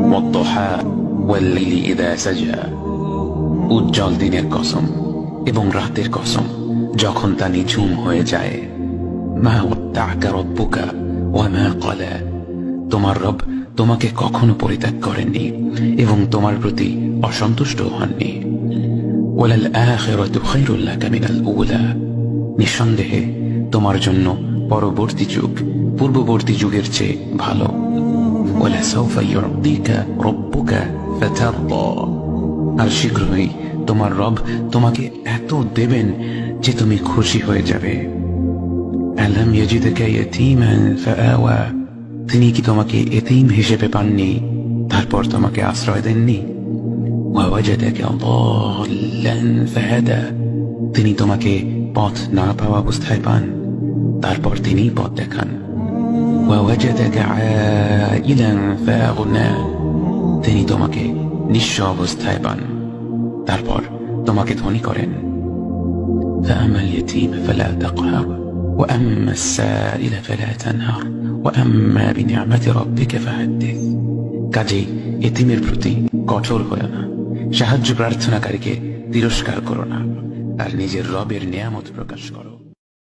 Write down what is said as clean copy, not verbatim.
ওয়াদ-দুহা ওয়াল-লাইলি ইযা সাজা, উজ্জ্বল দিনের কসম এবং রাতের কসম যখন তা নিঝুম হয়ে যায়। মা ওয়াদ্দা'কা রাব্বুকা ওয়া মা ক্বালা, তোমার রব তোমাকে কখনো পরিত্যাগ করেননি এবং তোমার প্রতি অসন্তুষ্ট হননি। ওয়ালাল আখিরাতু খায়রুল লাকা মিনাল উলা, নিঃসন্দেহে তোমার জন্য পরবর্তী যুগ পূর্ববর্তী যুগের চেয়ে ভালো। ওয়ালাসাউফা ইউ'তিকা রাব্বুকা ফাতারদা, আর শীঘ্রই তোমার রব তোমাকে এত দেবেন যে তুমি খুশি হয়ে যাবে। আলাম ইয়াজিদকা ইয়াতীমান ফাআওয়া, তিনি কি তোমাকে এতিম হিসেবে পাননি তারপর তোমাকে আশ্রয় দেননি? ওয়াওয়াজাদাকা দাল্লান ফাহাদা, তিনি তোমাকে পথ না পাওয়া অবস্থায় পান তারপর তিনি পথ দেখান। ওয়াওয়াজাদাকা আইলান ফাআগনা, তিনি তোমাকে নিঃস্ব অবস্থায় পান তারপর তোমাকে ধনী করেন। فأما اليتيم فلا تقهر وأما السائل فلا تنهر وأما بنعمة ربك فحدث, কাজেই এতিমের প্রতি কঠোর হয়ো না, সাহায্য প্রার্থনাকারীকে তিরস্কার করো না, আর নিজের রবের নিয়ামত প্রকাশ করো।